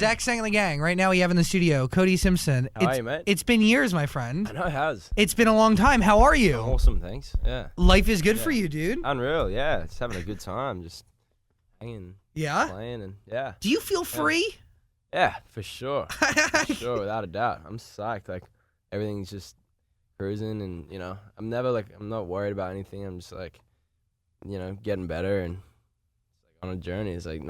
Zach Sang and the Gang. Right now we have in the studio Cody Simpson. How are you, mate? It's been years, my friend. I know it has. It's been a long time. How are you? Awesome, thanks. Yeah. Life is good for you, dude. Unreal, yeah. Just having a good time, just hanging, playing, and yeah. Do you feel free? Yeah, for sure. For sure, without a doubt. I'm psyched. Like, everything's just cruising, and, you know, I'm not worried about anything. I'm just, like, you know, getting better, and on a journey. It's like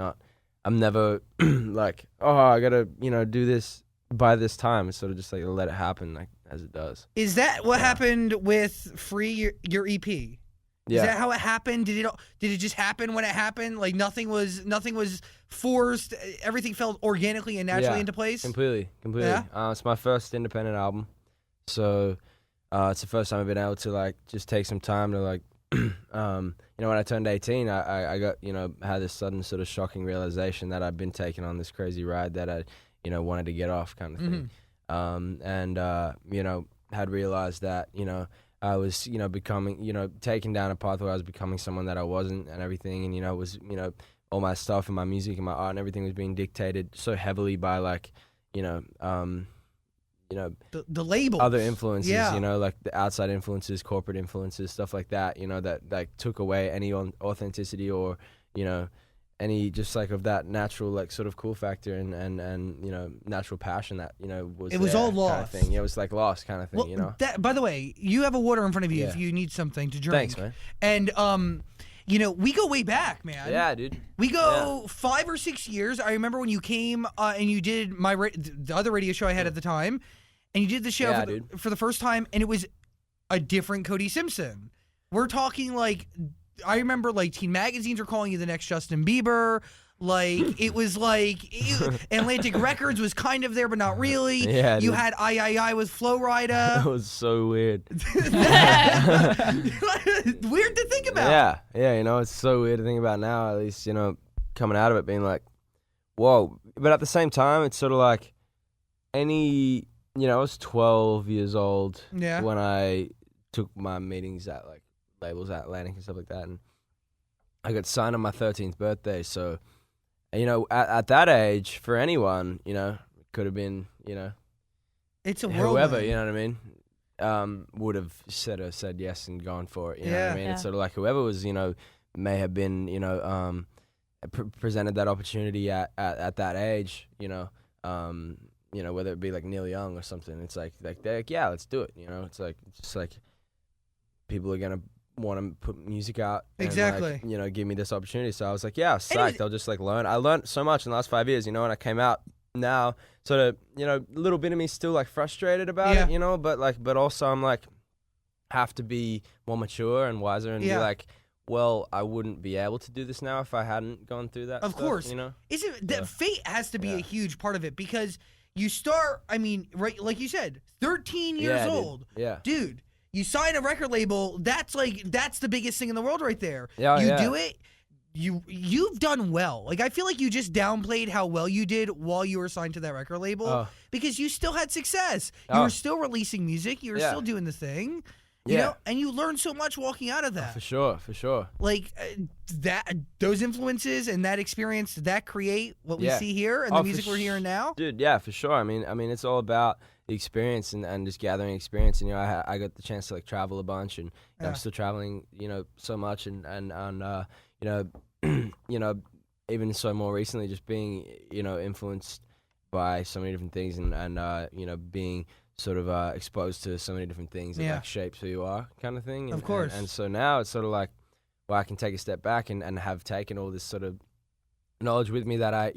I'm never like, oh, I gotta, you know, do this by this time. It's sort of just like let it happen, like as it does. Is that what happened with Free, your EP? Is that how it happened? Did it just happen when it happened? Like nothing was forced. Everything fell organically and naturally into place. Completely. Yeah? It's my first independent album, so it's the first time I've been able to like just take some time to like. You know, when I turned 18, I got, you know, had this sudden sort of shocking realization that I'd been taken on this crazy ride that I, you know, wanted to get off kind of thing. And you know, had realized that, you know, I was, you know, becoming, you know, taken down a path where I was becoming someone that I wasn't and everything. And, you know, was, you know, all my stuff and my music and my art and everything was being dictated so heavily by like, you know, the labels, other influences, you know, like the outside influences, corporate influences, stuff like that, you know, that took away any authenticity or, you know, any just like of that natural like sort of cool factor and you know, natural passion that, you know, was all lost. Kind of thing. Yeah, it was like lost kind of thing, you know. By the way, you have a water in front of you if you need something to drink. Thanks, man. And you know, we go way back, man. Yeah, dude. We go 5 or 6 years. I remember when you came and you did the other radio show I had at the time. And you did the show for the first time, and it was a different Cody Simpson. We're talking like, I remember like teen magazines were calling you the next Justin Bieber. Like, it was like, Atlantic Records was kind of there, but not really. Yeah, you had I with Flo Rida. That was so weird. Weird to think about. Yeah, you know, it's so weird to think about now, at least, you know, coming out of it being like, whoa. But at the same time, it's sort of like you know, I was 12 years old when I took my meetings at like labels at Atlantic and stuff like that, and I got signed on my 13th birthday. So, you know, at that age, for anyone, you know, it could have been, you know, it's a whoever, you know what I mean, would have said yes and gone for it. You know what I mean? It's sort of like whoever was, you know, may have been, you know, presented that opportunity at that age, you know. You know, whether it be like Neil Young or something, it's like they're like, yeah, let's do it. You know, it's just like people are gonna want to put music out, and like, you know, give me this opportunity. So I was like, yeah, psyched. I'll just like learn. I learned so much in the last 5 years, you know, and I came out now, sort of, you know, a little bit of me still like frustrated about it, you know, but also I'm like have to be more mature and wiser and be like, well, I wouldn't be able to do this now if I hadn't gone through that. Of stuff, course, you know, fate has to be a huge part of it because. You start, I mean, right, like you said, 13 years old. Yeah. Dude, you sign a record label, that's the biggest thing in the world right there. Yeah, you do it, you've done well. Like, I feel like you just downplayed how well you did while you were signed to that record label because you still had success. You were still releasing music. You were still doing the thing. You know, and you learned so much walking out of that. For sure. Like those influences and that experience that create what we see here and the music we're hearing now. Dude, yeah, for sure. I mean, it's all about the experience and just gathering experience. And you know, I got the chance to like travel a bunch, and I'm still traveling. You know, so much, and you know, you know, even so more recently, just being influenced by so many different things, and you know, being sort of exposed to so many different things that like shapes who you are kind of thing. Of course. And so now it's sort of like, well, I can take a step back and have taken all this sort of knowledge with me that I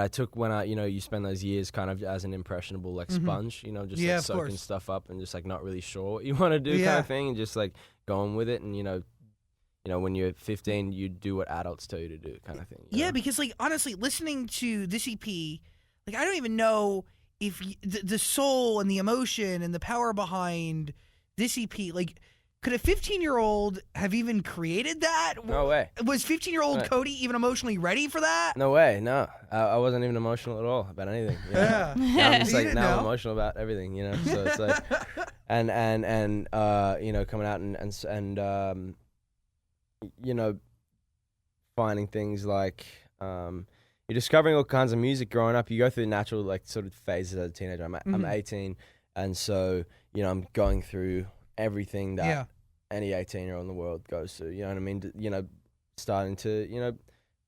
took when you spend those years kind of as an impressionable like sponge, you know, just like soaking stuff up and just like not really sure what you want to do kind of thing, and just like going with it. And you know, when you're 15, you do what adults tell you to do kind of thing. Yeah, because like honestly, listening to this EP, like I don't even know if the soul and the emotion and the power behind this EP, like, could a 15-year-old have even created that? No way. Was 15-year-old Cody even emotionally ready for that? No way, no. I wasn't even emotional at all about anything. You know? I'm just like, now I'm emotional about everything, you know? So it's like, and you know, coming out and you know, finding things like, you you're discovering all kinds of music growing up. You go through natural like sort of phases as a teenager. I'm 18, and so I'm going through everything that any 18-year-old in the world goes through. You know what I mean? Starting to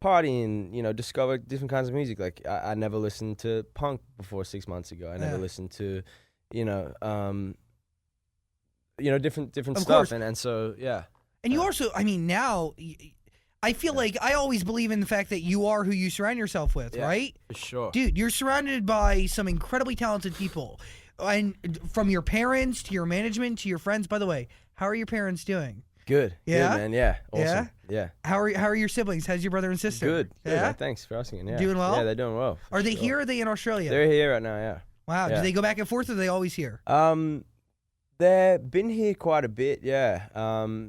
party and discover different kinds of music. Like I never listened to punk before 6 months ago. I never listened to different stuff, and so And you also, I mean, now I feel like I always believe in the fact that you are who you surround yourself with, right? For sure. Dude, you're surrounded by some incredibly talented people. And from your parents to your management to your friends. By the way, how are your parents doing? Good. Yeah? Good, man. Yeah. Awesome. Yeah. How are your siblings? How's your brother and sister? Good. Yeah? Thanks for asking. Yeah. Doing well? Yeah, they're doing well. Are they here or are they in Australia? They're here right now, yeah. Wow. Yeah. Do they go back and forth or are they always here? They've been here quite a bit, yeah.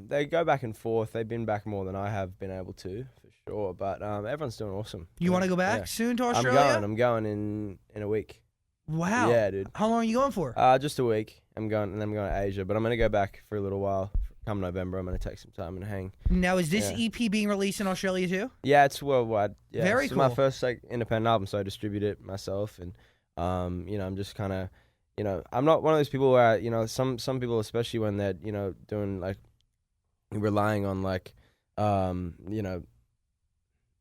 They go back and forth. They've been back more than I have been able to, for sure. But everyone's doing awesome. You want to go back soon to Australia? I'm going in a week. Wow. Yeah, dude. How long are you going for? Just a week. I'm going to Asia, but I'm going to go back for a little while. Come November, I'm going to take some time and hang. Now, is this EP being released in Australia too? Yeah, it's worldwide. Yeah. Very cool. It's my first independent album, so I distribute it myself, and I'm just kind of, I'm not one of those people where some people, especially when they're doing like relying on like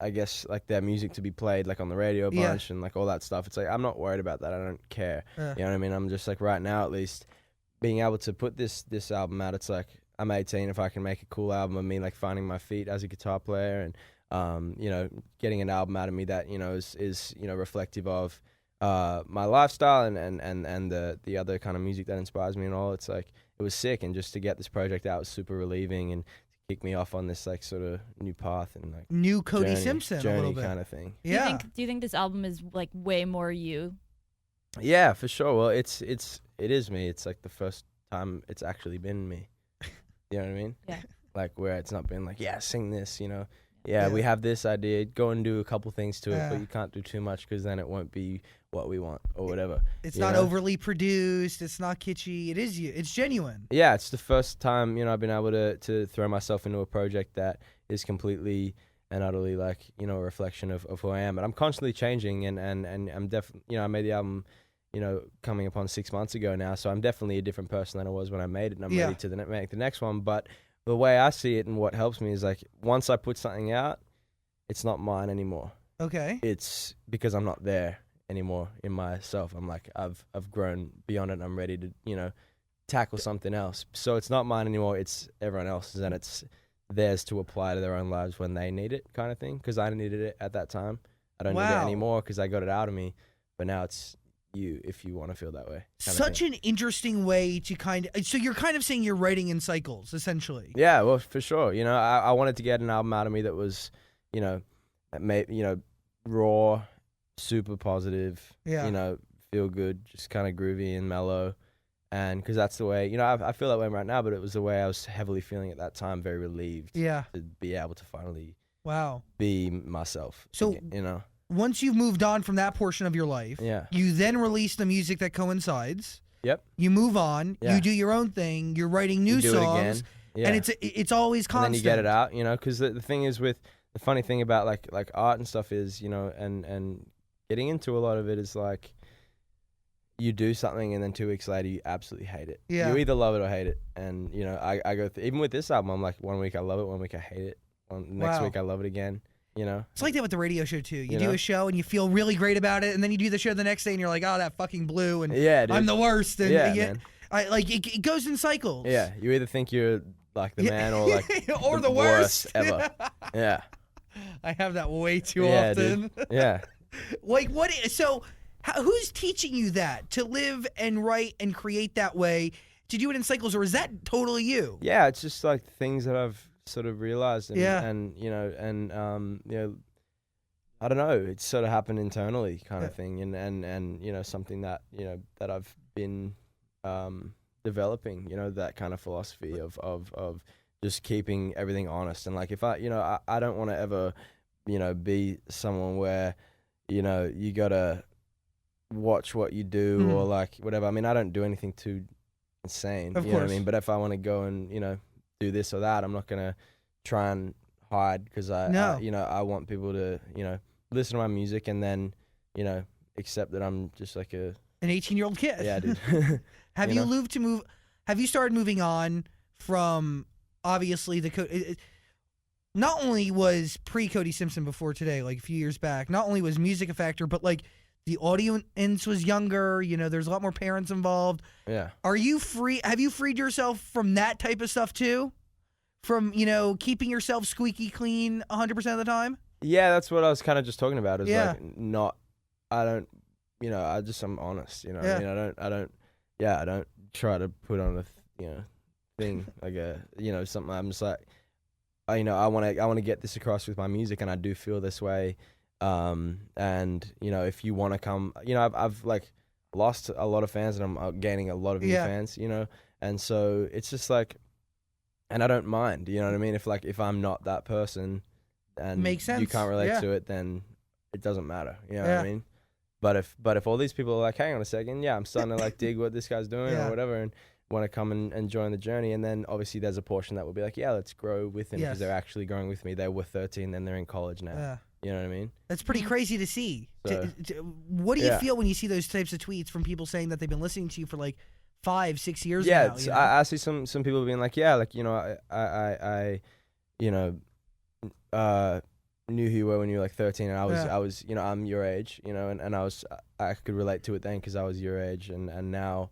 I guess like their music to be played like on the radio a bunch and like all that stuff. It's like I'm not worried about that. I don't care. You know what I mean? I'm just like right now at least being able to put this album out. It's like I'm 18. If I can make a cool album of me like finding my feet as a guitar player and getting an album out of me that is reflective of my lifestyle and the other kind of music that inspires me and all. It's like it was sick, and just to get this project out was super relieving and kick me off on this like sort of new path and like new Cody Simpson journey a little bit kind of thing. Yeah. Do you think this album is like way more you? Yeah, for sure. Well, it is me. It's like the first time it's actually been me. You know what I mean? Yeah. Like where it's not been like, sing this, Yeah, we have this idea. Go and do a couple things to it, but you can't do too much because then it won't be what we want or whatever. It's not overly produced. It's not kitschy. It is you. It's genuine. Yeah, it's the first time I've been able to throw myself into a project that is completely and utterly like a reflection of who I am. And I'm constantly changing, and I'm definitely I made the album coming upon 6 months ago now, so I'm definitely a different person than I was when I made it, and I'm ready to make the next one. But the way I see it and what helps me is like once I put something out, it's not mine anymore. Okay. It's because I'm not there anymore in myself. I'm like I've grown beyond it. And I'm ready to tackle something else. So it's not mine anymore. It's everyone else's, and it's theirs to apply to their own lives when they need it, kind of thing. Because I needed it at that time. I don't need it anymore because I got it out of me. But now it's you if you want to feel that way. Such an interesting way to so you're kind of saying you're writing in cycles, essentially. Yeah, well, for sure. I wanted to get an album out of me that was, raw, super positive, feel good, just kind of groovy and mellow. And because that's the way, I feel that way right now, but it was the way I was heavily feeling at that time, very relieved to be able to finally be myself. So, once you've moved on from that portion of your life, you then release the music that coincides. Yep. You move on. You do your own thing. You're writing new songs. And it's always constant. And then you get it out, because the thing is the funny thing about like art and stuff is, and getting into a lot of it is like you do something and then 2 weeks later you absolutely hate it. Yeah. You either love it or hate it. And, I go through, even with this album, I'm like 1 week I love it, 1 week I hate it. Next week I love it again. It's like that with the radio show too. You do a show and you feel really great about it, and then you do the show the next day and you're like, oh, that fucking blew, and I'm the worst. And man. It goes in cycles. Yeah, you either think you're like the man or like or the worst ever. Yeah, I have that way too often. Dude. Yeah, like what? So, who's teaching you that to live and write and create that way, to do it in cycles, or is that totally you? Yeah, it's just like things that I've sort of realized, and I don't know, it's sort of happened internally kind of thing, and something that that I've been developing, that kind of philosophy of just keeping everything honest. And like if I don't want to ever be someone where you gotta watch what you do or like whatever. I mean, I don't do anything too insane, of you course. know what I mean? But if I want to go and do this or that, I'm not gonna try and hide, because I want people to listen to my music and then, you know, accept that I'm just like an 18-year-old kid. Yeah, dude. Have you started moving on from obviously not only was pre-Cody Simpson before today, like a few years back, not only was music a factor, but like the audience was younger, you know, there's a lot more parents involved. Yeah. Are you free? Have you freed yourself from that type of stuff too? From, you know, keeping yourself squeaky clean 100% of the time? Yeah, that's what I was kind of just talking about. Like I'm honest, you know. Yeah. I mean, I don't try to put on a thing like something. I'm just like, I want to get this across with my music, and I do feel this way. And you know, if you want to come, you know, I've like lost a lot of fans, and I'm gaining a lot of new fans, you know, and so it's just like, and I don't mind, you know what I mean. If I'm not that person, and makes sense. You can't relate to it, then it doesn't matter, you know what I mean. But if all these people are like, hang on a second, I'm starting to like dig what this guy's doing or whatever, and want to come and join the journey, and then obviously there's a portion that will be like, let's grow with him because they're actually growing with me. They were 13, then they're in college now. Yeah. You know what I mean? That's pretty crazy to see. So, what do you feel when you see those types of tweets from people saying that they've been listening to you for like 5-6 years now? Yeah, I see some people being like, I knew who you were when you were like 13, and I was I'm your age, you know, and I could relate to it then because I was your age, and now,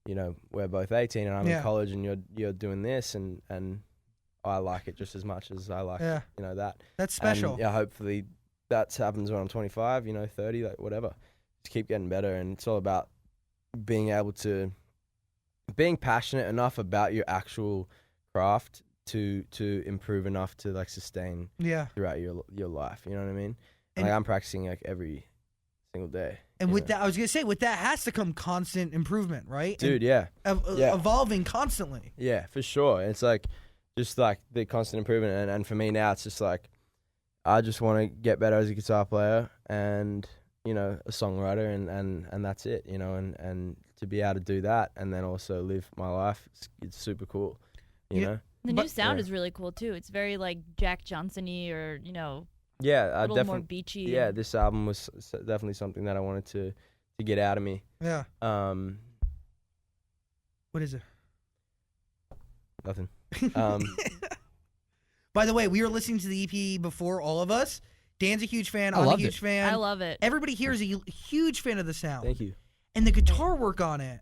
you know, we're both 18 and I'm in college, and you're doing this, and I like it just as much as I like you know that. That's special. And, hopefully that happens when I'm 25, 30, like whatever. Just keep getting better, and it's all about being passionate enough about your actual craft to improve enough to like sustain throughout your life. You know what I mean? And like I'm practicing like every single day. And with that, I was gonna say, with that has to come constant improvement, right? Dude, evolving constantly. Yeah, for sure. It's like just like the constant improvement, and for me now, it's just like I just want to get better as a guitar player and a songwriter, and that's it, and to be able to do that and then also live my life, it's super cool, you know. The new sound is really cool too. It's very like Jack Johnson-y, or a little more beachy. Yeah, this album was definitely something that I wanted to get out of me. Yeah. What is it? Nothing. By the way, we were listening to the EP before all of us. Dan's a huge fan. I'm a huge fan. I love it. Everybody here is a huge fan of the sound. Thank you. And the guitar work on it.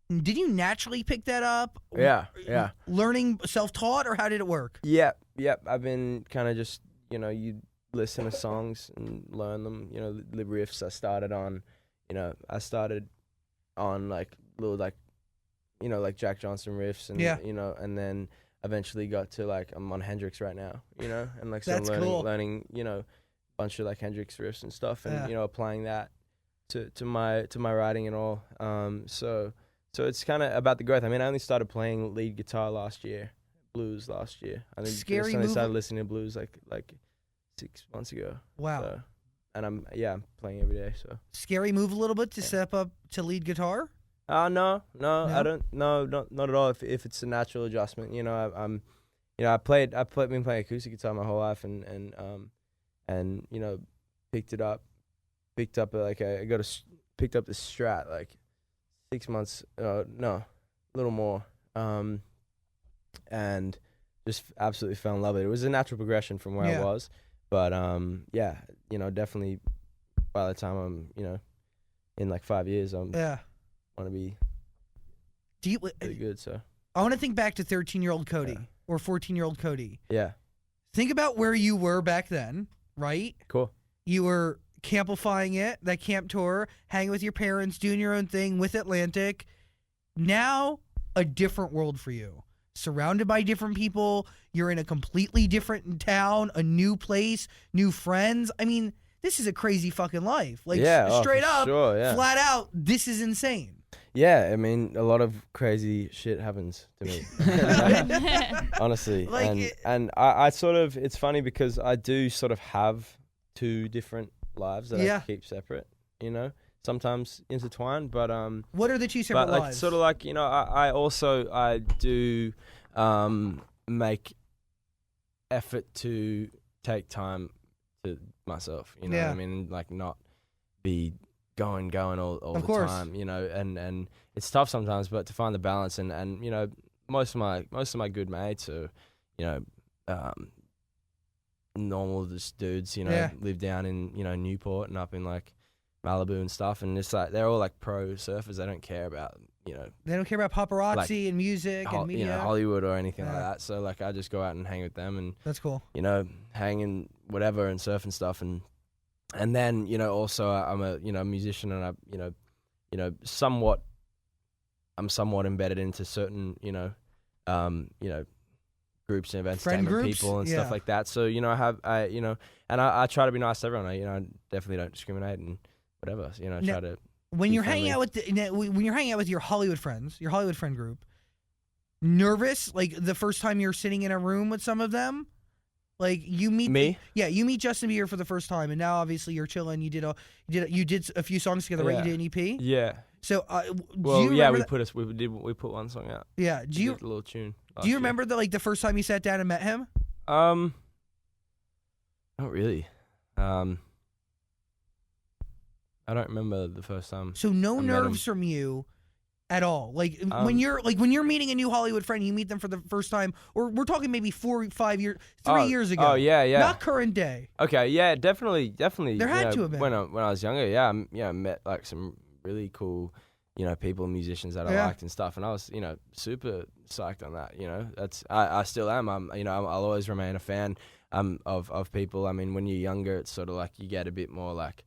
Did you naturally pick that up? Yeah. Learning self-taught, or how did it work? Yep. I've been kind of just, you listen to songs and learn them, the riffs I started on, like little like Jack Johnson riffs, and and then eventually got to like I'm on Hendrix right now, and like so learning a bunch of like Hendrix riffs and stuff, and applying that to my writing and all. So it's kind of about the growth. I mean, I only started playing lead guitar blues last year. I think I started listening to blues like 6 months ago. Wow. So, and I'm playing every day. So scary move a little bit to step up to lead guitar. No, I don't. No, not at all. If it's a natural adjustment, I'm been playing acoustic guitar my whole life, and picked up picked up the Strat like 6 months, no, a little more, and just absolutely fell in love with it. It was a natural progression from where I was, but definitely by the time I'm in like 5 years, I'm want to be really good. So I want to think back to 13-year-old Cody or 14-year-old Cody. Yeah. Think about where you were back then, right? Cool. You were campifying it, that camp tour, hanging with your parents, doing your own thing with Atlantic. Now, a different world for you. Surrounded by different people. You're in a completely different town, a new place, new friends. I mean, this is a crazy fucking life. Like, straight up, flat out, this is insane. Yeah, I mean, a lot of crazy shit happens to me, honestly. And I sort of, it's funny because I do sort of have two different lives that I keep separate, sometimes intertwined, but what are the two separate lives? Like, sort of like, I do make effort to take time to myself. You know what I mean? Like not be going all the time. You know, and it's tough sometimes, but to find the balance and you know, most of my good mates are, you know, normal just dudes. You know, live down in, you know, Newport and up in like Malibu and stuff, and it's like they're all like pro surfers. They don't care about, you know, they don't care about paparazzi like, and music and media, you know, Hollywood or anything like that. So like I just go out and hang with them, and that's cool. You know, hang and whatever and surf and stuff, and then you know also I'm a, you know, musician, and I'm somewhat embedded into certain, you know, groups and events, entertainment people and stuff like that. So you know I try to be nice to everyone. I definitely don't discriminate and whatever. You know, try to. When you're hanging out with your Hollywood friends, your Hollywood friend group, nervous like the first time you're sitting in a room with some of them, like you meet me, you meet Justin Bieber for the first time, and now obviously you're chilling. You did a few songs together, right? You did an EP. Yeah. So we put one song out. Yeah. A little tune. Do you remember the first time you sat down and met him? Not really. I don't remember the first time. So no nerves from you at all. Like when you're meeting a new Hollywood friend, you meet them for the first time, or we're talking maybe 4, 5 years, 3 years ago. Oh yeah. Not current day. Okay, yeah, definitely. There had to have been. When I was younger, I met like some really cool, you know, people, musicians that I liked and stuff, and I was, you know, super psyched on that. You know, I still am. I'll always remain a fan of people. I mean, when you're younger, it's sort of like you get a bit more like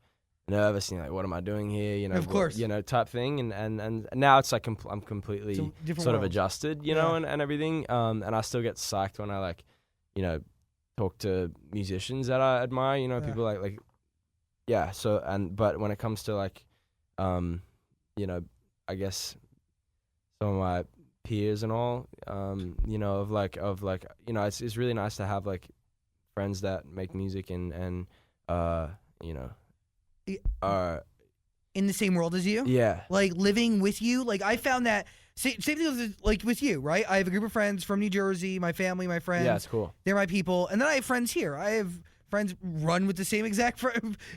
nervous, and you're like, what am I doing here? You know, of course, you know, type thing. And now it's like I'm completely sort of adjusted, you know, and everything. And I still get psyched when I like, you know, talk to musicians that I admire. You know, people like yeah. So but when it comes to like, you know, I guess some of my peers and all, you know, of like, you know, it's really nice to have like friends that make music and you know, are in the same world as you. Yeah. Like living with you. Like I found that same thing like with you, right? I have a group of friends from New Jersey, my family, my friends. Yeah, it's cool. They're my people. And then I have friends here. I have friends run with the same exact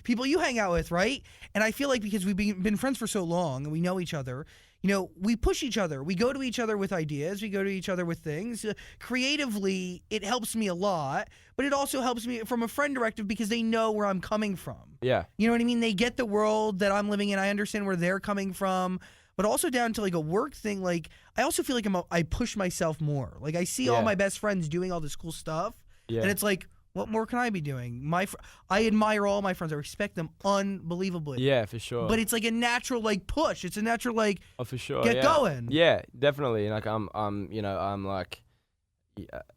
people you hang out with, right? And I feel like because we've been friends for so long and we know each other, you know, we push each other. We go to each other with ideas. We go to each other with things. Creatively, it helps me a lot, but it also helps me from a friend directive because they know where I'm coming from. Yeah. You know what I mean? They get the world that I'm living in. I understand where they're coming from. But also down to like a work thing, like I also feel like I push myself more. Like I see all my best friends doing all this cool stuff, and it's like, what more can I be doing? I admire all my friends. I respect them unbelievably. Yeah, for sure. But it's like a natural like push. It's a natural like for sure. Get going. Yeah, definitely. Like I'm you know, I'm like,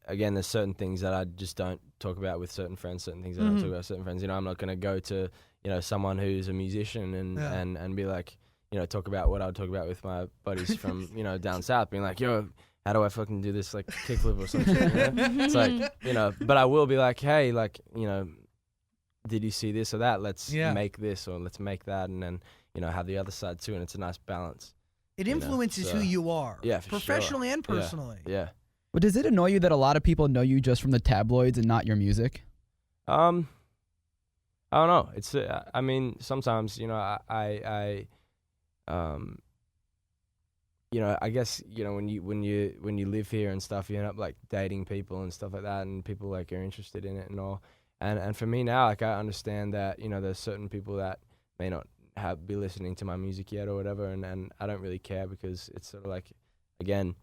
again, there's certain things that I just don't talk about with certain friends. Certain things I don't talk about with certain friends. You know, I'm not gonna go to, you know, someone who's a musician and be like, you know, talk about what I would talk about with my buddies from, you know, down south, being like, yo, how do I fucking do this, like, kickflip or something? You know? It's like, you know, but I will be like, hey, like, you know, did you see this or that? Let's make this or let's make that, and then, you know, have the other side too, and it's a nice balance. It influences who you are. Yeah, for professionally and personally. Yeah. But does it annoy you that a lot of people know you just from the tabloids and not your music? I don't know. It's, I mean, sometimes, you know, I you know, I guess, you know, when you live here and stuff, you end up like dating people and stuff like that, and people like are interested in it and all. And for me now, like I understand that, you know, there's certain people that may not be listening to my music yet or whatever, and I don't really care because it's sort of like, again,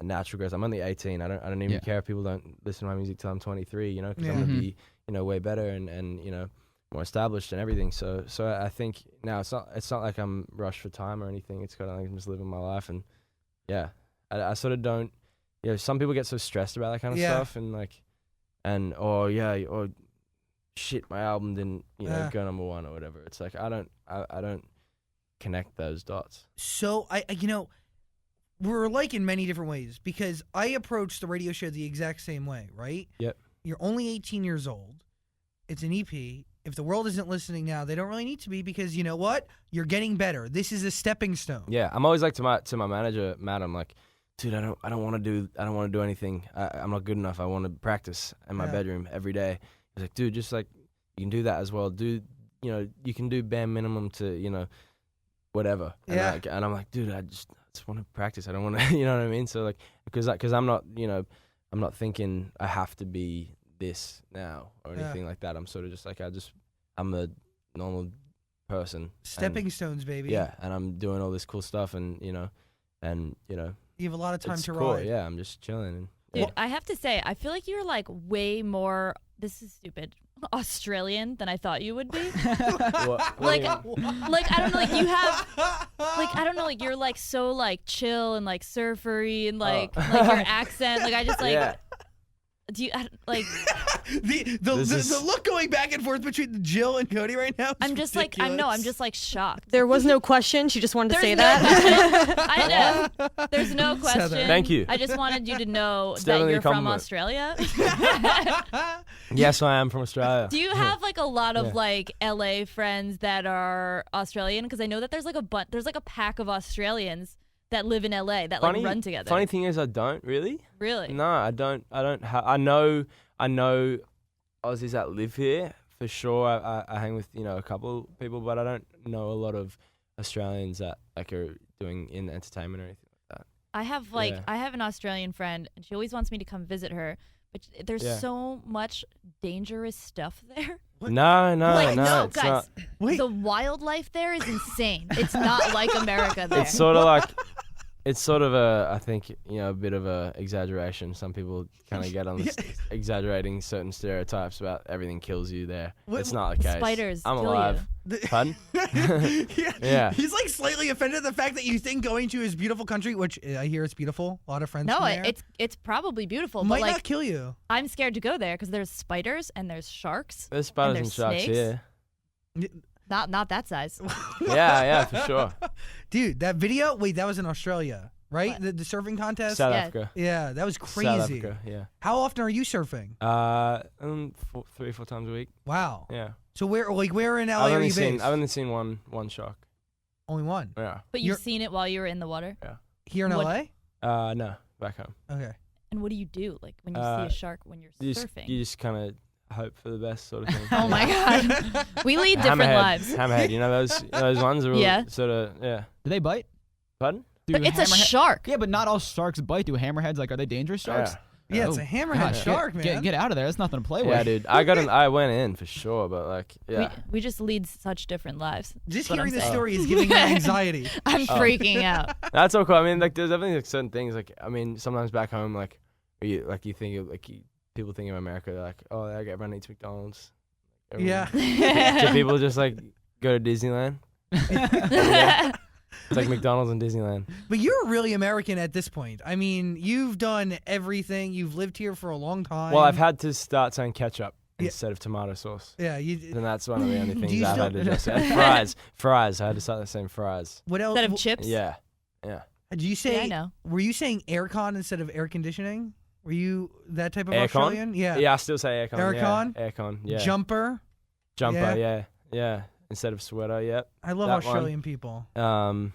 a natural growth. I'm only 18. I don't even care if people don't listen to my music till I'm 23. You know, because I'm gonna be, you know, way better and you know, more established and everything. So I think now it's not like I'm rushed for time or anything. It's kind of like I'm just living my life, and I sort of don't. You know, some people get so stressed about that kind of stuff, and like, or shit, my album didn't, you know, go number one or whatever. It's like I don't connect those dots. So I you know, we're like in many different ways because I approach the radio show the exact same way, right? Yep. You're only 18 years old. It's an EP. If the world isn't listening now, they don't really need to be because you know what? You're getting better. This is a stepping stone. Yeah, I'm always like to my manager, Matt. I'm like, dude, I don't want to do anything. I'm not good enough. I want to practice in my bedroom every day. He's like, dude, just like you can do that as well. You can do bare minimum to whatever. Yeah. And I'm like, dude, I just want to practice. I don't want to, you know what I mean? So like, because I'm not, I'm not thinking I have to be this now or anything like that. I'm sort of just like, I'm a normal person. Stepping stones, baby. Yeah, and I'm doing all this cool stuff, and you have a lot of time to cool. ride. Yeah, I'm just chilling. And, Dude, I have to say, I feel like you're like way more. This is stupid. Australian than I thought you would be. Like I don't know, like you have, like I don't know, like you're like so like chill and like surfery and like your accent. Like I just like. Yeah. Do you like the look going back and forth between Jill and Cody right now? I'm just ridiculous. like I'm just like shocked. There was no question. She just wanted to say no that. I know. There's no question. Thank you. I just wanted you to know It's that definitely you're a from compliment. Australia. Yes, I am from Australia. Do you have like a lot of like LA friends that are Australian? Because I know that there's like a pack of Australians that live in LA that like run together. Funny thing is, I don't really. Really? No, I don't. I know Aussies that live here for sure. I hang with a couple people, but I don't know a lot of Australians that like are doing in entertainment or anything like that. I have an Australian friend, and she always wants me to come visit her. But there's so much dangerous stuff there. No, Like, no, it's guys. not. Wait. The wildlife there is insane. It's not like America there. It's sort of like, it's sort of I think, a bit of a exaggeration. Some people kind of get on this exaggerating certain stereotypes about everything kills you there. It's not the case. Spiders I'm kill alive. Pardon? Yeah. He's like slightly offended at the fact that you think going to his beautiful country, which I hear it's beautiful, a lot of friends No, from there, it's probably beautiful, might but like not kill you. I'm scared to go there because there's spiders and there's sharks. There's spiders and there's sharks snakes. here. Not that size. Yeah, for sure. Dude, that video, wait, that was in Australia, right? The surfing contest? South Yeah. Africa. Yeah, that was crazy. South Africa, yeah. How often are you surfing? 3 or 4 times a week. Wow. Yeah. So where in LA are you based? I've only seen one shark. Only one. Yeah. But you've seen it while you were in the water? Here in What- LA? No, back home. Okay. And what do you do like when you see a shark when you're surfing? You just kind of hope for the best sort of thing. Oh my god. We lead different lives. Hammerhead, those ones are all Yeah. sort of, yeah. Do they bite? Pardon? Do But it's a hammerhead- shark. Yeah, but not all sharks bite. Do hammerheads, like, are they dangerous sharks? Yeah, it's Oh, a hammerhead God, shark, man. Get out of there. That's nothing to play Yeah, with. dude. I went in for sure, but like, yeah. We just lead such different lives. Just That's what hearing I'm the saying. story is giving me anxiety. I'm freaking out. That's all cool. I mean, like, there's definitely like certain things. Like, I mean, sometimes back home, like, you think of people think of America, they're like, oh, everyone eats McDonald's. Yeah. So people just like go to Disneyland. It's like McDonald's and Disneyland. But you're really American at this point. I mean, you've done everything. You've lived here for a long time. Well, I've had to start saying ketchup instead of tomato sauce. Yeah, And that's one of the only Do things you I've still- had to adjust. And fries. I had to start saying fries. What else? Instead of chips? Yeah. Did you say? Yeah, I know. Were you saying aircon instead of air conditioning? Were you that type of Aircon? Australian? Yeah. Yeah, I still say aircon. Aircon? Yeah. Aircon, yeah. Jumper. Jumper, yeah. Instead of sweater, yep. I love That Australian people. One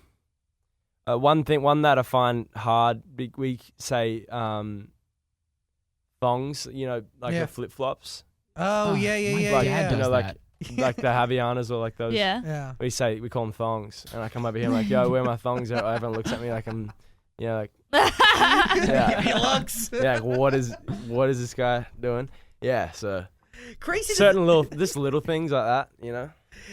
that I find hard, we say thongs, like Yeah. the flip flops, Oh, yeah, my yeah, dad yeah. does like that. like the Havianas or like those. Yeah. Yeah. We call them thongs, and I come over here and like, yo, where are my thongs at? Everyone looks at me like I'm, like, Give me looks. yeah, like, what is this guy doing? Yeah, so Crazy. certain little things like that,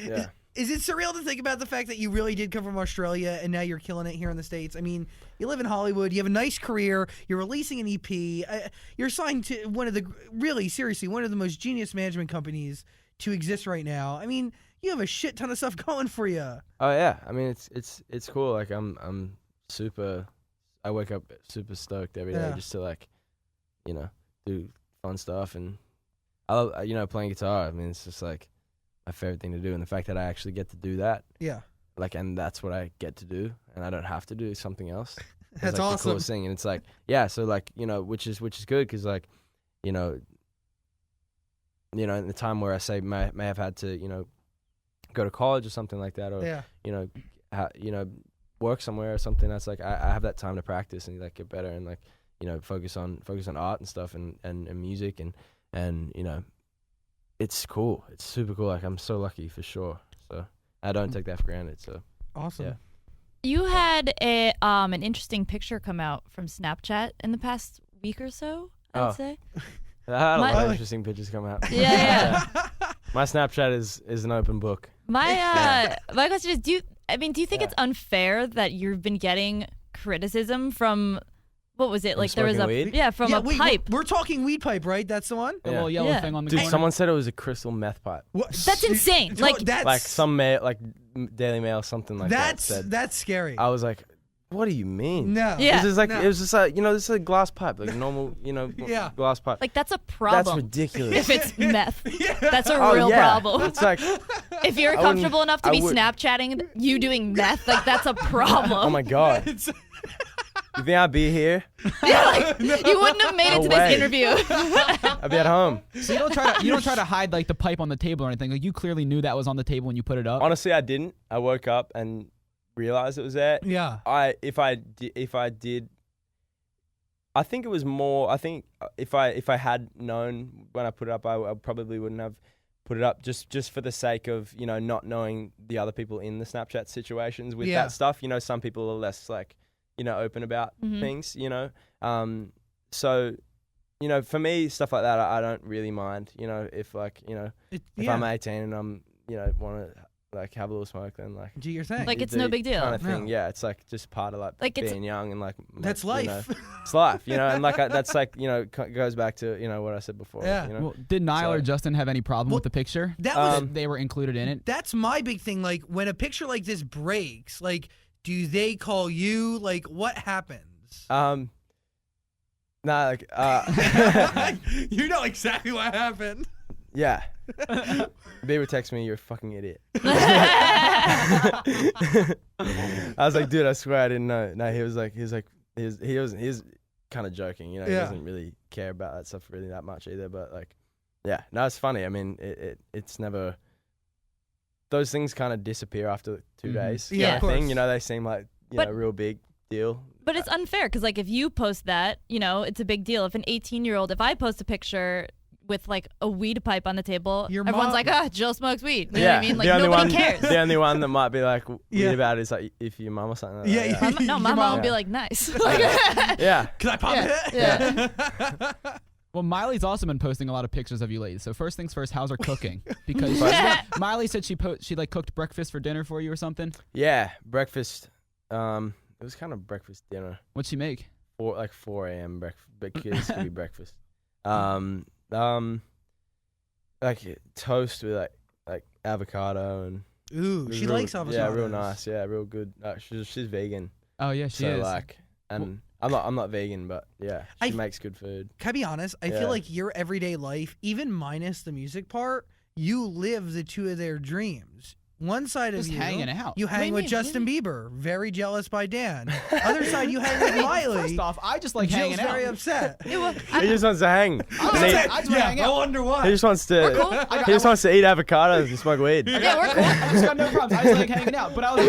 Yeah. Is it surreal to think about the fact that you really did come from Australia and now you're killing it here in the States? I mean, you live in Hollywood, you have a nice career, you're releasing an EP, you're signed to one of the most genius management companies to exist right now. I mean, you have a shit ton of stuff going for you. Oh yeah, I mean it's cool. Like I'm super. I wake up super stoked every day just to like, do fun stuff, and I love playing guitar. I mean, it's just like my favorite thing to do, and the fact that I actually get to do that, Yeah. like, and that's what I get to do, and I don't have to do something else. It's That's like awesome. the coolest thing, and it's like, yeah, so like, which is good, because like, in the time where I say may have had to, go to college or something like that, or Yeah. work somewhere or something, that's like I have that time to practice and like get better and like focus on art and stuff and music and it's cool. It's super cool. Like I'm so lucky for sure. So I don't take that for granted. So Awesome. Yeah. You had an interesting picture come out from Snapchat in the past week or so, I'd say. I had a lot of interesting pictures come out. Yeah. My Snapchat is an open book. My question is, do you think it's unfair that you've been getting criticism from, what was it? Like there was weed? from a pipe. We're talking weed pipe, right? That's the one? The little yellow thing on the Dude, corner. someone said it was a crystal meth pipe. What? That's insane. Like some Daily Mail, something like that. That's scary. I was like, what do you mean? No. Yeah. This is like, it was just like, this is a glass pipe, like normal, glass pipe. Like that's a problem. That's ridiculous. If it's meth, that's a real problem. It's like, if you're comfortable enough to be Snapchatting you doing meth, like that's a problem. oh my God. You think I'd be here? Yeah, you wouldn't have made it to this interview. I'd be at home. So you don't try to hide like the pipe on the table or anything. Like you clearly knew that was on the table when you put it up. Honestly, I didn't. I woke up and realized it was there. Yeah. If I did, I think it was more. I think if I had known when I put it up, I probably wouldn't have put it up just for the sake of not knowing the other people in the Snapchat situations with that stuff. Some people are less like open about things. So for me, stuff like that, I don't really mind. If if I'm 18 and I'm want to like have a little smoke, then like do your thing. Like it's no big deal. Kind of thing. Yeah, it's like just part of like being young and like that's life. It's life, and like that's like goes back to what I said before. Yeah. Well, did Niall or Justin have any problem with the picture? That was they were included in it. That's my big thing. Like when a picture like this breaks, like do they call you? Like what happens? Nah, like you know exactly what happened. Yeah. They would text me, "You're a fucking idiot." I was like, "Dude, I swear I didn't know." No, he was kind of joking, He doesn't really care about that stuff really that much either. But like, yeah, no, it's funny. I mean, it's never. Those things kind of disappear after 2 days. Yeah, of course. They seem like a real big deal. But it's unfair because like if you post that, it's a big deal. If an 18-year-old, if I post a picture with like a weed pipe on the table, everyone's like, Jill smokes weed. You know what I mean? Like nobody cares. The only one that might be like weird about it is like if your mum or something like that. No, my mom would be like, nice. Yeah. Can I pop it? Yeah. Well, Miley's also been posting a lot of pictures of you ladies. So first things first, how's her cooking? Because Miley said she like cooked breakfast for dinner for you or something. Yeah, breakfast. It was kind of breakfast dinner. What'd she make? 4 a.m. breakfast. But kids can be breakfast. Like toast with like avocado and. Ooh, she likes avocado. Yeah, real nice. Yeah, real good. She's vegan. Oh yeah, she is. And I'm not vegan, but yeah, she makes good food. Can I be honest? I feel like your everyday life, even minus the music part, you live the two of their dreams. One side just of you, hanging out. You hang with Justin Bieber, very jealous by Dan. Other side, you hang with Miley. First off, I just like hanging Jill's out. very upset. He just wants to hang. I just hang out. I wonder why. He just wants to. He just wants to eat avocados and smoke weed. Yeah, we're cool. I just got no problems. I just like hanging out. But I was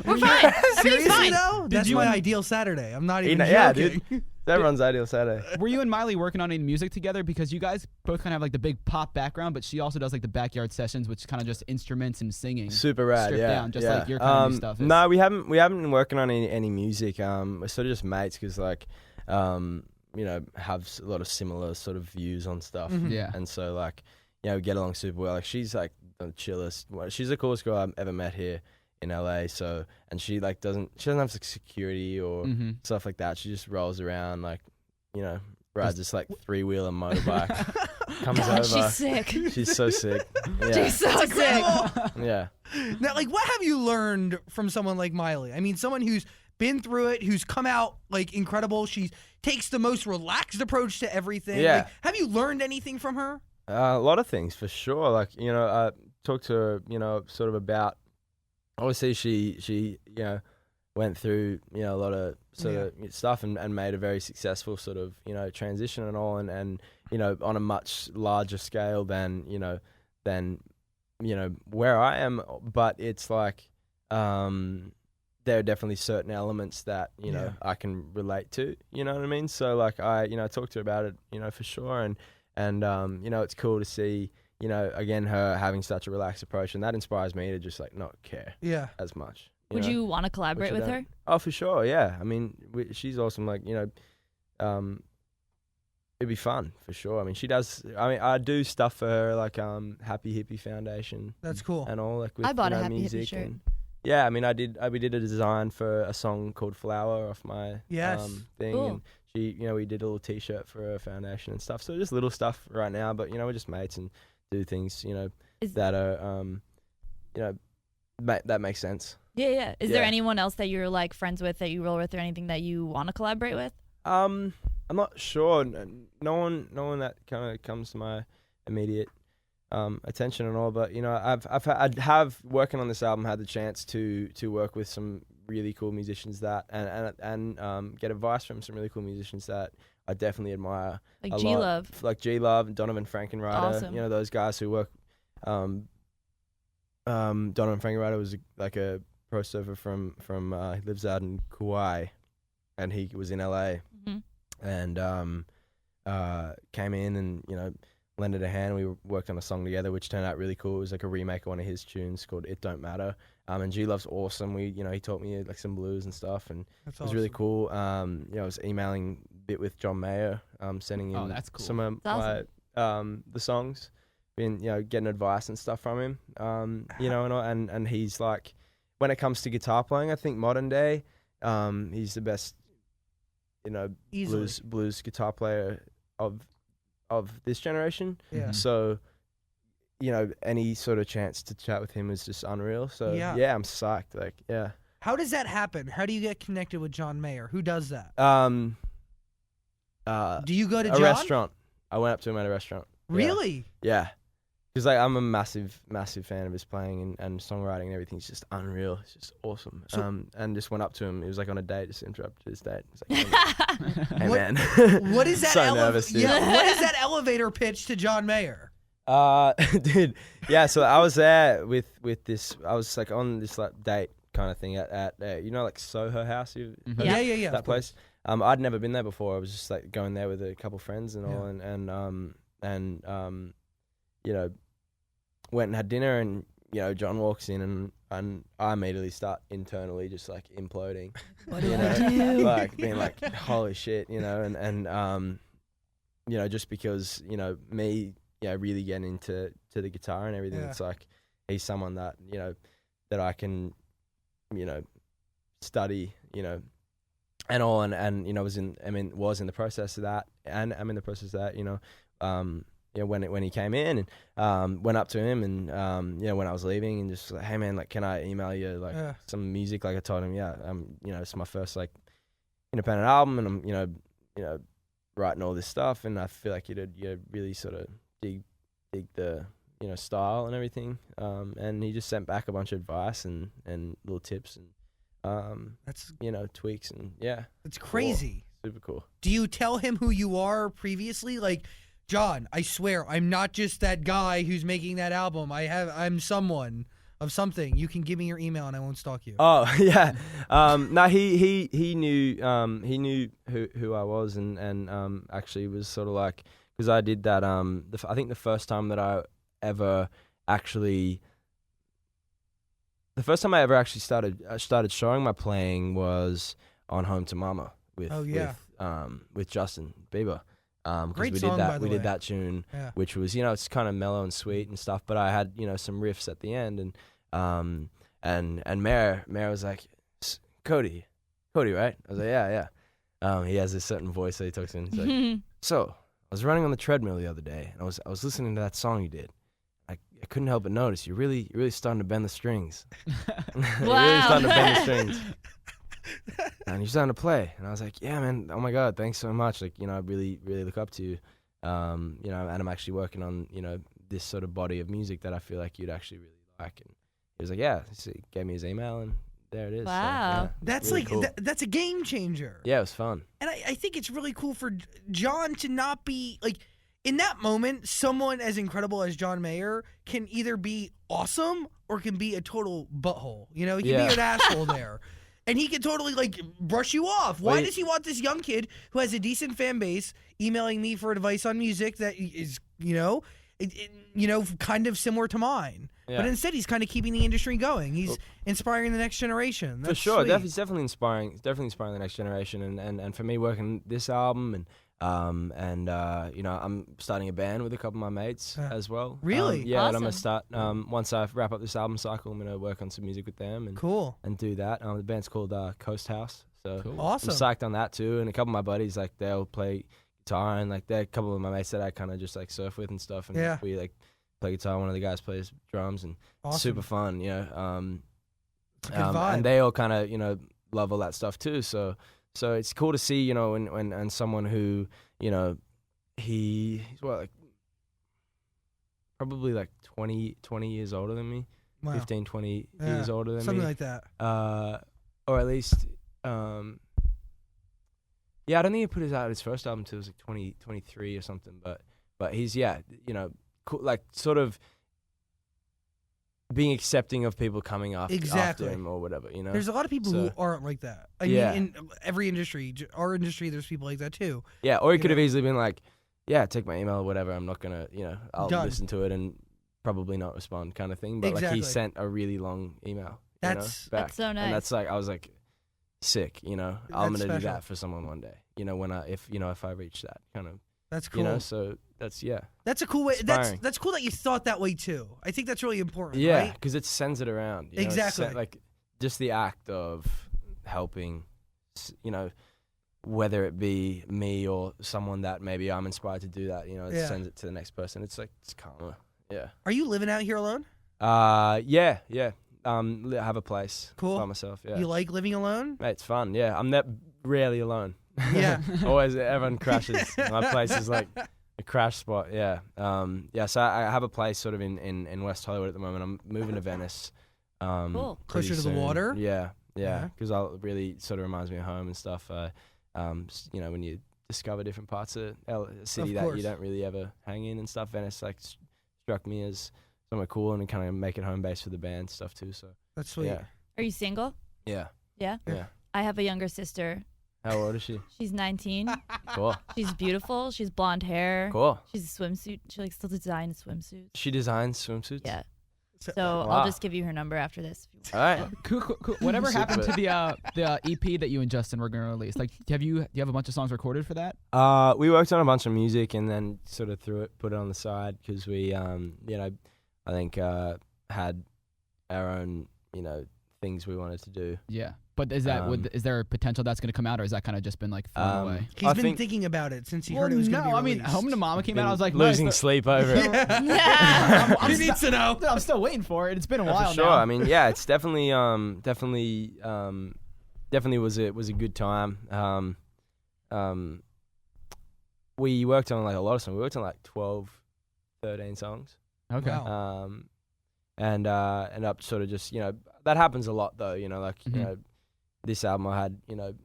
We're fine. Seriously fine. though, that's you my and- ideal Saturday. I'm not even Yeah, joking. dude. Everyone's ideal Saturday. Were you and Miley working on any music together? Because you guys both kind of have like the big pop background, but she also does like the backyard sessions, which kind of just instruments and singing. Super rad, stripped yeah. down, just like your kind of stuff is. No, we haven't been working on any music. We're sort of just mates because like, have a lot of similar sort of views on stuff. Mm-hmm. Yeah. And so like, we get along super well. Like she's like the chillest. She's the coolest girl I've ever met here in LA. So, and she like doesn't have like, security or stuff like that. She just rolls around like, rides this like 3-wheeler motorbike. Comes God, over. she's sick. She's so sick. Yeah. She's so sick. Yeah. Now, like, what have you learned from someone like Miley? I mean, someone who's been through it, who's come out like incredible. She takes the most relaxed approach to everything. Yeah. Like, have you learned anything from her? A lot of things for sure. Like, I talked to her, sort of about. Obviously, she went through a lot of sort of stuff and made a very successful sort of transition and all and on a much larger scale than where I am, but it's like there are definitely certain elements that I can relate to, you know what I mean? So like I talked to her about it, for sure, and it's cool to see you know, again, her having such a relaxed approach, and that inspires me to just like not care as much. Would you want to collaborate with her? Oh, for sure, yeah. I mean, she's awesome. Like, you know, it'd be fun for sure. I mean, she does. I mean, I do stuff for her, like Happy Hippie Foundation. That's cool. And all like with I bought a Happy music Hippie shirt. and yeah. I mean, we did a design for a song called Flower off my thing. Cool. And she, you know, we did a little T-shirt for her foundation and stuff. So just little stuff right now, but you know, we're just mates and do things, you know, that are, you know, that makes sense. Yeah. Is there anyone else that you're like friends with that you roll with or anything that you want to collaborate with? I'm not sure. No one that kind of comes to my immediate attention and all. But you know, I have working on this album had the chance to work with some really cool musicians that and get advice from some really cool musicians that I definitely admire. Like G-Love. Like G-Love and Donovan Frankenreiter. Awesome. You know, those guys who work. Donovan Frankenreiter was like a pro surfer from he lives out in Kauai, and he was in LA. And came in and, you know, lended a hand. We worked on a song together, which turned out really cool. It was like a remake of one of his tunes called "It Don't Matter." And G-Love's awesome. He taught me like some blues and stuff, and it was really cool. You know, I was emailing a bit with John Mayer, sending him some of my the songs, and you know, getting advice and stuff from him. You know, and he's like, when it comes to guitar playing, I think modern day, he's the best. You know, blues guitar player of this generation. Yeah. So, you know, any sort of chance to chat with him is just unreal. So yeah, I'm psyched. Like, yeah. How does that happen? How do you get connected with John Mayer? Who does that? Do you go to a restaurant? I went up to him at a restaurant. Really? Yeah. Because like I'm a massive fan of his playing and songwriting and everything. It's just unreal. It's just awesome. So, and just went up to him. He was like on a date. Just interrupted his date. He's like, hey man. What is that? So nervous, dude. Yeah. What is that elevator pitch to John Mayer? Dude. Yeah. So I was there with this. I was like on this like date kind of thing at you know, like Soho House. Yeah. That place. I'd never been there before. I was just like going there with a couple friends and all, and you know, went and had dinner, and you know, John walks in, and I immediately start internally just like imploding. What do I do? Like being like, holy shit, you know, and you know, just because, you know, me, you know, really getting into the guitar and everything, it's like he's someone that, you know, that I can, you know, study, you know, and all, and you know, was in the process of that, and I'm in the process of that, you know, you know, when he came in, and went up to him, and you know, when I was leaving, and just like, hey man, like, can I email you like some music? Like I told him, you know, it's my first like independent album, and I'm you know writing all this stuff, and I feel like you'd really sort of dig the, you know, style and everything. And he just sent back a bunch of advice and little tips and that's, you know, tweaks, and yeah, it's crazy. Cool. Super cool. Do you tell him who you are previously? Like, John, I swear, I'm not just that guy who's making that album. I'm someone of something. You can give me your email and I won't stalk you. Oh yeah. No, he knew who I was, and actually was sort of like, because I did that. I think the first time I ever actually started showing my playing was on Home to Mama with Justin Bieber. Great we song, did that. by the We way. did that tune, which was, you know, it's kind of mellow and sweet and stuff. But I had, you know, some riffs at the end, and Mayor was like, Cody, right? I was like, yeah. He has this certain voice that he talks in. He's like, so I was running on the treadmill the other day, and I was listening to that song you did. I couldn't help but notice you're really starting to bend the strings. You're really starting to bend the strings. And you're starting to play. And I was like, yeah, man, oh my God, thanks so much. Like, you know, I really, really look up to you. You know, and I'm actually working on, you know, this sort of body of music that I feel like you'd actually really like. And he was like, yeah. So he gave me his email, and there it is. Wow. So, yeah, That's really like, cool. that's a game changer. Yeah, it was fun. And I think it's really cool for John to not be, like, in that moment, someone as incredible as John Mayer can either be awesome or can be a total butthole. You know, he can be an asshole there. And he can totally, like, brush you off. Why does he want this young kid who has a decent fan base emailing me for advice on music that is, you know? kind of similar to mine. Yeah. But instead, he's kind of keeping the industry going. He's inspiring the next generation. That's for sure. sweet. He's definitely inspiring. Definitely inspiring the next generation. And for me, working this album I'm starting a band with a couple of my mates as well. Really? Yeah, awesome. and I'm gonna start once I wrap up this album cycle. I'm gonna work on some music with them and Cool. and do that. The band's called Coast House. So Cool. Awesome. I'm psyched on that too. And a couple of my buddies, like, they'll play guitar, and like they're a couple of my mates that I kind of just like surf with and stuff. And we like play guitar. One of the guys plays drums, and Awesome. super fun. It's a good vibe. And they all kind of love all that stuff too. So it's cool to see when someone who he's probably like 20 years older than me. Wow. 15, 20 years older than Something me. like that. Or at least, I don't think he put his first album until it was like 2023 or something. But he's, cool, like sort of being accepting of people coming after him or whatever, There's a lot of people who aren't like that. I mean, in every industry, our industry, there's people like that too. Yeah, or he could have easily been like, yeah, take my email or whatever. I'm not going to, I'll Done. listen to it and probably not respond kind of thing. But like he sent a really long email. That's back. so nice. And that's like, I was like, sick, I'm going to do that for someone one day, if I reach that kind of. That's cool. So that's, That's a cool way. Inspiring. That's cool that you thought that way too. I think that's really important. Yeah, right? because it sends it around. Exactly. Like just the act of helping, whether it be me or someone that maybe I'm inspired to do that. It sends it to the next person. It's like it's karma. Yeah. Are you living out here alone? Yeah. I have a place. Cool. By myself. Yeah. You like living alone? Mate, it's fun. Yeah, I'm rarely alone. Yeah. Always, everyone crashes. My place is like a crash spot. Yeah. So I have a place sort of in West Hollywood at the moment. I'm moving to Venice. Cool. Closer to the water? Yeah. Because it really sort of reminds me of home and stuff. When you discover different parts of a city that you don't really ever hang in and stuff, Venice like struck me as somewhere cool and kind of make it home base for the band stuff too. So that's sweet. Yeah. Are you single? Yeah. Yeah? Yeah. I have a younger sister. How old is she? She's 19. Cool. She's beautiful. She's blonde hair. Cool. She's a swimsuit. She likes to design swimsuits. She designs swimsuits? Yeah. So Wow. I'll just give you her number after this. All right. Cool. Whatever happened to Super. the EP that you and Justin were gonna release? Like, do you have a bunch of songs recorded for that? We worked on a bunch of music and then sort of put it on the side because we, I think had our own, things we wanted to do. Yeah. But is that is there a potential that's gonna come out, or has that kind of just been like thrown away? He's been thinking about it since he heard it was going to be released. Home to Mama came out. I was like, losing sleep over it. Yeah. He needs to know. I'm still waiting for it. It's been a while For sure. now. I mean, yeah, it's definitely was a good time. We worked on like a lot of songs. We worked on like 12, 13 songs. Okay. Wow. And end up sort of just, that happens a lot though, this album I had,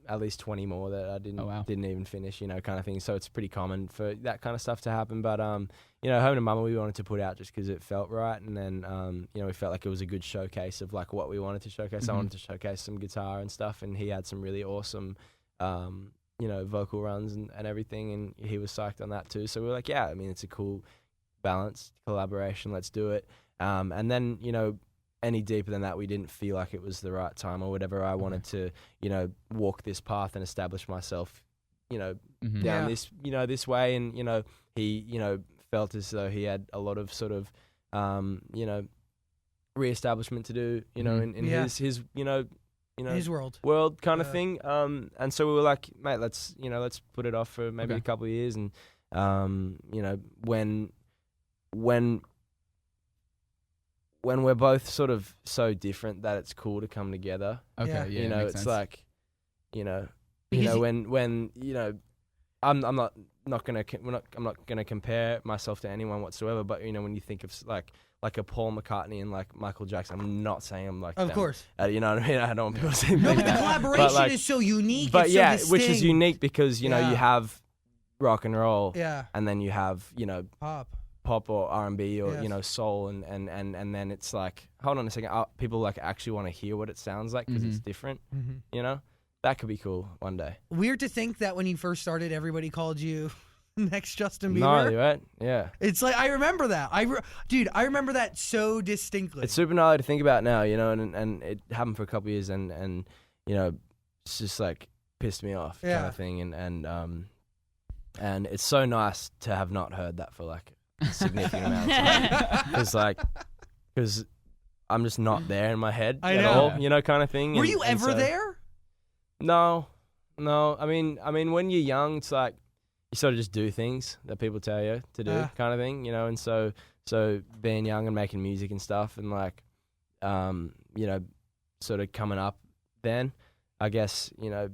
at least 20 more that I didn't even finish, kind of thing. So it's pretty common for that kind of stuff to happen. But, Home to Mama we wanted to put out just because it felt right. And then, we felt like it was a good showcase of like what we wanted to showcase. Mm-hmm. I wanted to showcase some guitar and stuff. And he had some really awesome, vocal runs and everything. And he was psyched on that too. So we were like, yeah, I mean, it's a cool balanced collaboration. Let's do it. And then, any deeper than that, we didn't feel like it was the right time or whatever. I wanted to, walk this path and establish myself, down this, this way. And, he, felt as though he had a lot of sort of, reestablishment to do, in his, his world kind of thing. And so we were like, mate, let's put it off for maybe a couple of years. And, when we're both sort of so different that it's cool to come together. Okay, yeah, makes it's sense. like, when I'm not gonna compare myself to anyone whatsoever. But when you think of like a Paul McCartney and like Michael Jackson, I'm not saying I'm like of them. course. You know what I mean? I don't want people to say No, but that. the collaboration like, is so unique. But it's yeah, so which is distinct. unique because you have rock and roll, Yeah. and then you have Pop or R&B or Yes. soul and then it's like, hold on a second, people like actually want to hear what it sounds like because it's different. That could be cool one day. Weird to think that when you first started, everybody called you next Justin Bieber. Gnarly, right? Yeah. It's like I remember that. Dude, I remember that so distinctly. It's super gnarly to think about now, you know, and it happened for a couple of years, and you know, it's just like pissed me off kind of thing, and it's so nice to have not heard that for like a significant amount of time, because I'm just not there in my head at all, you know, kind of thing. Were you ever there? No. I mean, when you're young, it's like you sort of just do things that people tell you to do, kind of thing, you know. And so being young and making music and stuff, and like, you know, sort of coming up, then I guess, you know,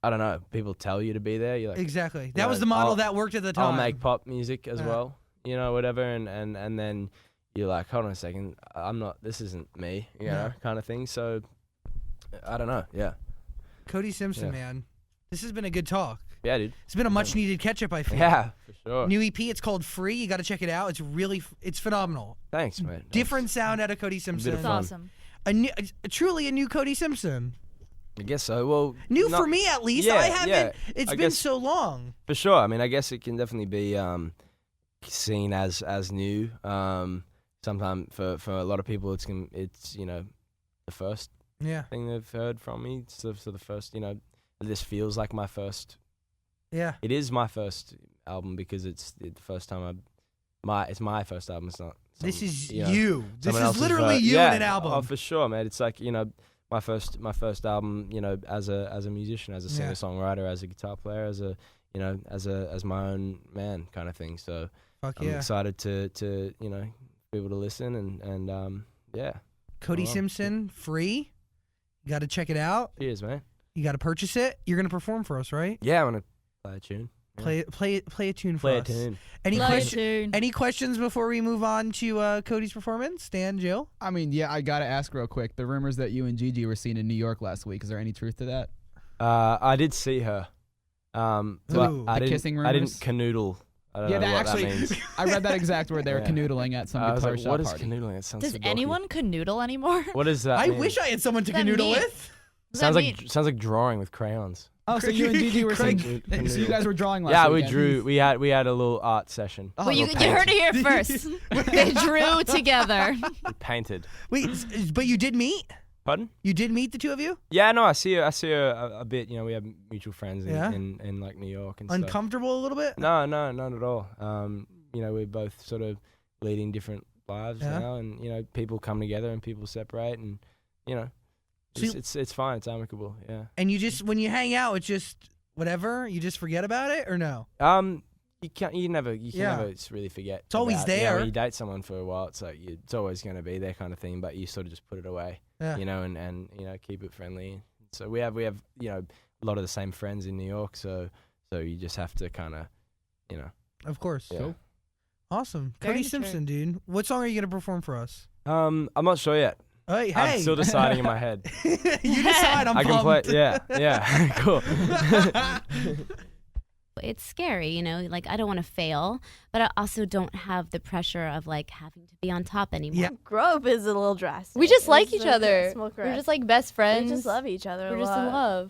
I don't know, people tell you to be there. You're like, exactly. That was the model that worked at the time. I'll make pop music as well, you know, whatever, and then you're like, hold on a second, I'm not. This isn't me, you know, kind of thing. So. I don't know, Cody Simpson, man. This has been a good talk. Yeah, dude. It's been a much-needed catch-up, I feel. Yeah, for sure. New EP, it's called Free. You got to check it out. It's phenomenal. Thanks, man. Different sound out of Cody Simpson. It's awesome. Truly a new Cody Simpson. I guess so. Well, new for me, at least. I haven't. Yeah. It's been so long. For sure. I mean, I guess it can definitely be seen as new. Sometimes for a lot of people, it's you know, the first thing they've heard from me. So the first, you know, this feels like my first. Yeah. It is my first album because it's the first time it's my first album. It's not. This is you. This is literally you in an album. Oh, for sure, man. It's like, you know, my first album, you know, as a musician, as a singer-songwriter, as a guitar player, as a, you know, as my own man kind of thing. So I'm excited to you know, be able to listen and Cody Simpson, Free. You got to check it out. Cheers, man. You got to purchase it. You're going to perform for us, right? Yeah, I'm going to play a tune. Yeah. Play a tune for us. Any questions before we move on to Cody's performance? Stan, Jill? I mean, yeah, I got to ask real quick. The rumors that you and Gigi were seen in New York last week, is there any truth to that? I did see her. But I kissing rumors? I didn't canoodle. I don't know what that means. I read that exact word. They were canoodling at some guitar shop party. What is canoodling? It sounds Does so anyone canoodle anymore? What is that? I wish I had someone to canoodle with. Sounds like drawing with crayons. Oh, so you and Gigi were saying, so you guys were drawing last weekend. Yeah, we drew. We had a little art session. Well, you heard it here first. They drew together. We painted. Wait, but you did meet? Pardon? You did meet the two of you? Yeah, no, I see her a bit. You know, we have mutual friends in like New York and stuff. Uncomfortable a little bit? No, not at all. You know, we're both sort of leading different lives now, and you know, people come together and people separate, and you know. It's fine. It's amicable. Yeah. And you just when you hang out, it's just whatever. You just forget about it, or no? You can never really forget. It's always there. You know, when you date someone for a while, it's like it's always going to be there kind of thing. But you sort of just put it away. Yeah. You know, and you know, keep it friendly. So we have you know, a lot of the same friends in New York. So you just have to kind of, you know. Of course. Yeah. Cool. Awesome. Cody Simpson, dude. What song are you going to perform for us? I'm not sure yet. Hey. I'm still deciding in my head. You decide. I can play. Yeah. Cool. It's scary, you know, like I don't want to fail, but I also don't have the pressure of like having to be on top anymore. Yeah. Grow up is a little drastic. We just like each other. We're just like best friends. We just love each other. We're just in love.